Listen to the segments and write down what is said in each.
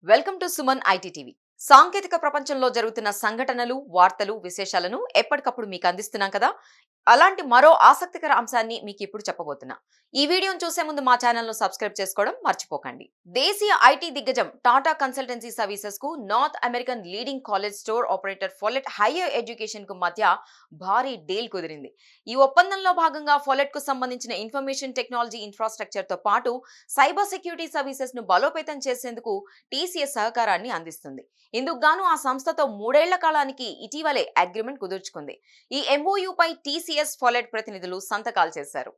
Welcome to Suman IT TV. సాంకేతిక ప్రపంచంలో జరుగుతున్న సంఘటనలు, వార్తలు, విశేషాలను ఎప్పటికప్పుడు మీకు అందిస్తున్నాం కదా. అలాంటి మరో ఆసక్తికర అంశాన్ని మీకు ఇప్పుడు చెప్పబోతున్నా. ఈ వీడియోను చూసే ముందు మా ఛానల్ను సబ్స్క్రైబ్ చేసుకోవడం మర్చిపోకండి. దేశీయ ఐటీ దిగ్గజం టాటా కన్సల్టెన్సీ సర్వీసెస్ కు North American leading college store operator Follett higher education కు మధ్య భారీ డీల్ కుదిరింది. ఈ ఒప్పందంలో భాగంగా ఫొలెట్ కు సంబంధించిన ఇన్ఫర్మేషన్ టెక్నాలజీ ఇన్ఫ్రాస్ట్రక్చర్ తో పాటు సైబర్ సెక్యూరిటీ సర్వీసెస్ ను బలోపేతం చేసేందుకు టీసీఎస్ సహకారాన్ని అందిస్తుంది. ఇందుకు గాను ఆ సంస్థతో 3 ఏళ్ల కాలానికి ఇటీవలే అగ్రిమెంట్ కుదుర్చుకుంది. ఈ ఎంఓయూపై టీసీఎస్ ఫొలెట్ ప్రతినిధులు సంతకాలు చేశారు.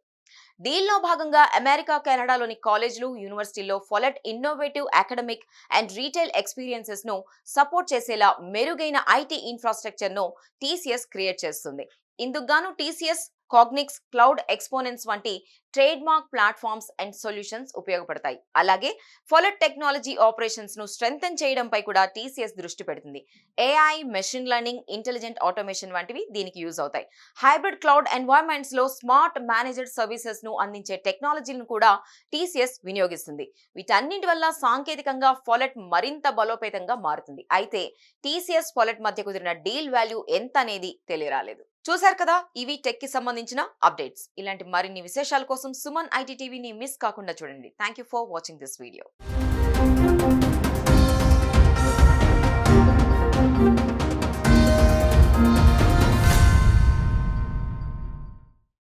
డీల్లో భాగంగా అమెరికా, కెనడాలోని కాలేజీలు, యూనివర్సిటీల్లో Follett innovative academic and retail experiences ను సపోర్ట్ చేసేలా మెరుగైన ఐటీ ఇన్ఫ్రాస్ట్రక్చర్ ను టీసీఎస్ క్రియేట్ చేస్తుంది. ఇందుకు గాను టీసీఎస్ కాగ్నిక్స్, క్లౌడ్ ఎక్స్పోనెంట్స్ వంటి trade mark platforms and solutions ఉపయోగపడతాయి. అలాగే ఫొలెట్ టెక్నాలజీ ఆపరేషన్స్ ను స్ట్రెంథెన్ చేయడంపై కూడా టీసీఎస్ దృష్టి పెడుతుంది. AI, machine learning, intelligent automation వంటివి దీనికి యూజ్ అవుతాయి. హైబ్రిడ్ క్లౌడ్ ఎన్వైరన్మెంట్స్ లో స్మార్ట్ మేనేజ్డ్ సర్వీసెస్ ను అందించే టెక్నాలజీలను కూడా టీసీఎస్ వినియోగిస్తుంది. వీటన్నింటి వల్ల సాంకేతికంగా ఫొలెట్ మరింత బలోపేతంగా మారుతుంది. అయితే టీసీఎస్ ఫొలెట్ మధ్య కుదిరిన డీల్ వాల్యూ ఎంత అనేది తెలియరాలేదు. చూశారు కదా, ఇవి టెక్ కి సంబంధించిన అప్డేట్స్. ఇలాంటి మరిన్ని విశేషాల కోసం సుమన్ ఐటీ టీవీని మిస్ కాకుండా చూడండి. Thank you for watching this video.